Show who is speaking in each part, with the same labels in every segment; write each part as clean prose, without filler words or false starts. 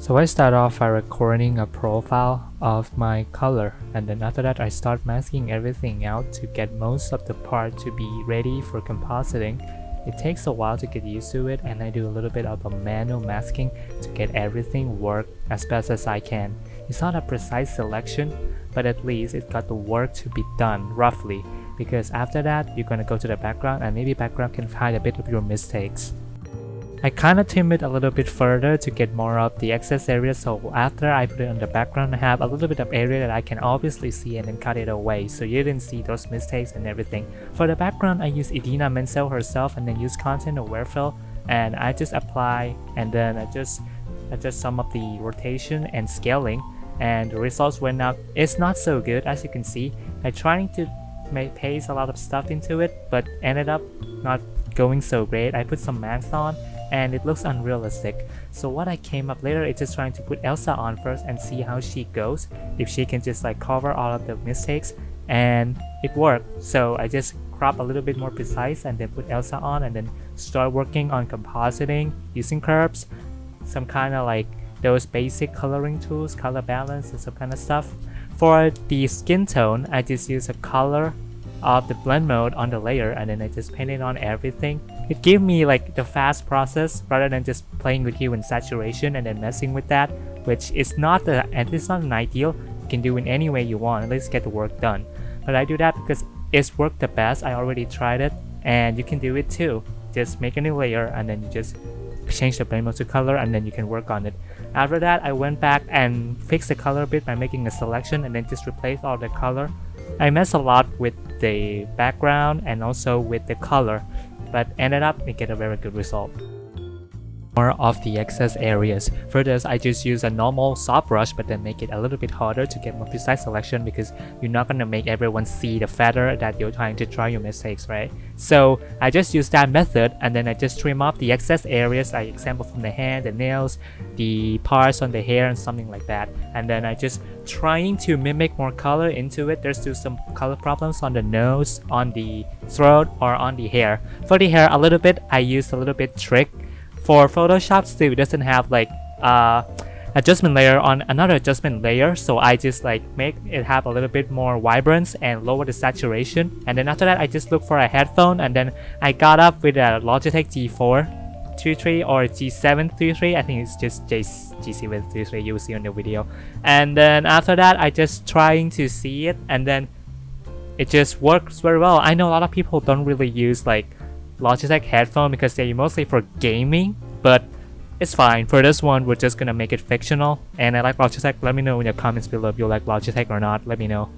Speaker 1: So I start off by recording a profile of my color, and then after that I start masking everything out to get most of the part to be ready for compositing. It takes a while to get used to it, and I do a little bit of a manual masking to get everything work as best as I can. It's not a precise selection, but at least it got the work to be done roughly, because after that you're gonna go to the background and maybe background can hide a bit of your mistakes. I kinda trim it a little bit further to get more of the excess area, so after I put it on the background I have a little bit of area that I can obviously see and then cut it away so you didn't see those mistakes and everything. For the background I use Idina Menzel herself and then use content aware fill, and I just apply and then I just adjust some of the rotation and scaling, and the results went out. It's not so good as you can see. I trying to paste a lot of stuff into it but ended up not going so great. I put some masks on and it looks unrealistic. So what I came up later is just trying to put Elsa on first and see how she goes, if she can just like cover all of the mistakes, and it worked. So I just crop a little bit more precise and then put Elsa on and then start working on compositing using curves, some kind of like those basic coloring tools, color balance and some kind of stuff. For the skin tone, I just use a color of the blend mode on the layer and then I just paint it on everything. It gave me like the fast process rather than just playing with you in saturation and then messing with that, which is not an ideal. You can do it any way you want, at least get the work done. But I do that because it's worked the best. I already tried it and you can do it too. Just make a new layer and then you just change the blend mode to color and then you can work on it. After that I went back and fixed the color a bit by making a selection and then just replace all the color. I messed a lot with the background and also with the color, but ended up I get a very good result. More of the excess areas. For this, I just use a normal soft brush but then make it a little bit harder to get more precise selection because you're not gonna make everyone see the feather that you're trying to try your mistakes, right? So I just use that method and then I just trim off the excess areas, like example from the hand, the nails, the parts on the hair and something like that. And then I just trying to mimic more color into it. There's still some color problems on the nose, on the throat, or on the hair. For the hair, a little bit, I used a little bit trick. For Photoshop still it doesn't have like adjustment layer on another adjustment layer, so I just like make it have a little bit more vibrance and lower the saturation. And then after that I just look for a headphone and then I got up with a Logitech G4 or G7 I think it's just G7 you will see on the video. And then after that I just trying to see it and then it just works very well. I know a lot of people don't really use like Logitech headphone because they're mostly for gaming, but it's fine. For this one, we're just gonna make it fictional, and I like Logitech. Let me know in the comments below if you like Logitech or not. Let me know.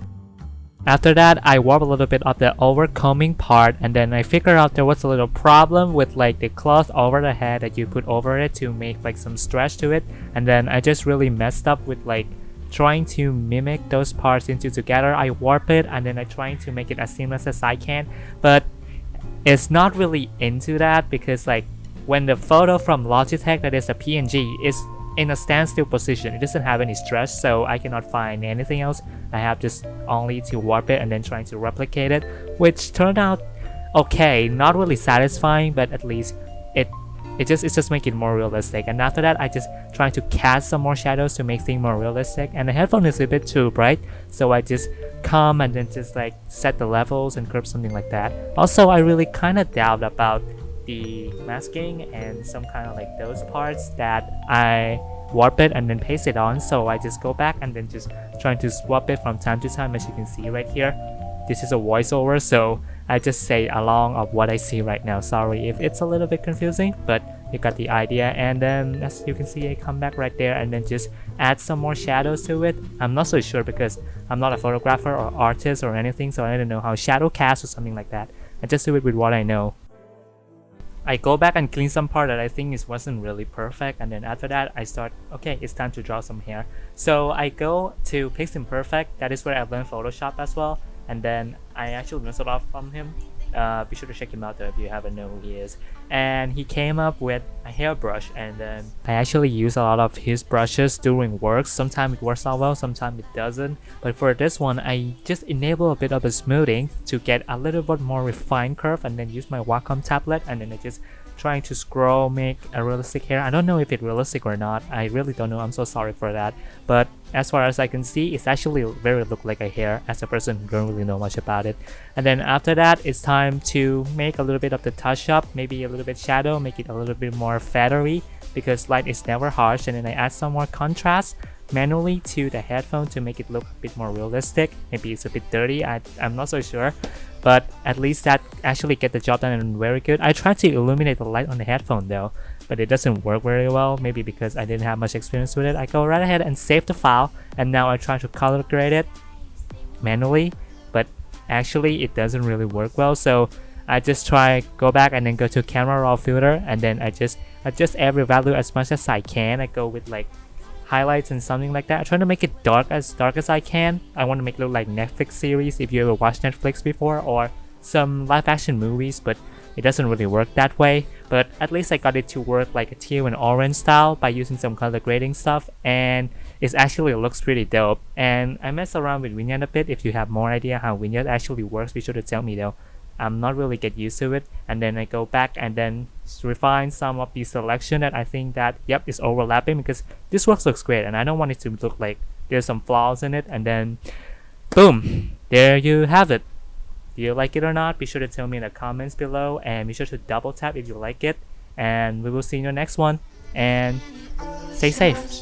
Speaker 1: After that, I warp a little bit of the overcombing part, and then I figure out there was a little problem with like the cloth over the head that you put over it to make like some stretch to it, and then I just really messed up with like trying to mimic those parts into together. I warp it and then I trying to make it as seamless as I can, but it's not really into that because like when the photo from Logitech that is a PNG is in a standstill position, it doesn't have any stretch, so I cannot find anything else. I have just only to warp it and then trying to replicate it, which turned out okay, not really satisfying, but at least it's just making it more realistic. And after that I just trying to cast some more shadows to make things more realistic, and the headphone is a bit too bright, so I just come and then just like set the levels and curve something like that. Also I really kind of doubt about the masking and some kind of like those parts that I warp it and then paste it on, so I just go back and then just trying to swap it from time to time. As you can see right here, this is a voiceover, so I just say along of what I see right now. Sorry if it's a little bit confusing, but you got the idea. And then as you can see I come back right there and then just add some more shadows to it. I'm not so sure because I'm not a photographer or artist or anything, so I don't know how shadow cast or something like that. I just do it with what I know. I go back and clean some part that I think wasn't really perfect, and then after that I start, okay, it's time to draw some hair. So I go to Piximperfect, that is where I learned Photoshop as well, and then I actually learned a lot from him. Be sure to check him out though if you haven't known who he is. And he came up with a hairbrush, and then I actually use a lot of his brushes during work. Sometimes it works out well, sometimes it doesn't, but for this one I just enable a bit of a smoothing to get a little bit more refined curve, and then use my Wacom tablet and then I just trying to scroll, make a realistic hair. I don't know if it's realistic or not. I really don't know. I'm so sorry for that. But as far as I can see, it's actually very look like a hair as a person who don't really know much about it. And then after that, it's time to make a little bit of the touch up, maybe a little bit shadow, make it a little bit more feathery because light is never harsh. And then I add some more contrast manually to the headphone to make it look a bit more realistic. Maybe it's a bit dirty, I'm not so sure, but at least that actually get the job done and very good. I tried to illuminate the light on the headphone though, but it doesn't work very well, maybe because I didn't have much experience with it. I go right ahead and save the file, and now I try to color grade it manually, but actually it doesn't really work well. So I just try go back and then go to camera raw filter, and then I just adjust every value as much as I can. I go with like highlights and something like that. I try to make it dark as I can. I want to make it look like Netflix series if you ever watched Netflix before, or some live action movies, but it doesn't really work that way. But at least I got it to work like a teal and orange style by using some color grading stuff, and it actually looks pretty dope. And I mess around with vignette a bit. If you have more idea how vignette actually works, be sure to tell me though. I'm not really get used to it. And then I go back and then refine some of the selection that I think that yep is overlapping, because this work looks great and I don't want it to look like there's some flaws in it. And then boom, there you have it. Do you like it or not? Be sure to tell me in the comments below, and be sure to double tap if you like it, and we will see you in the next one, and stay safe.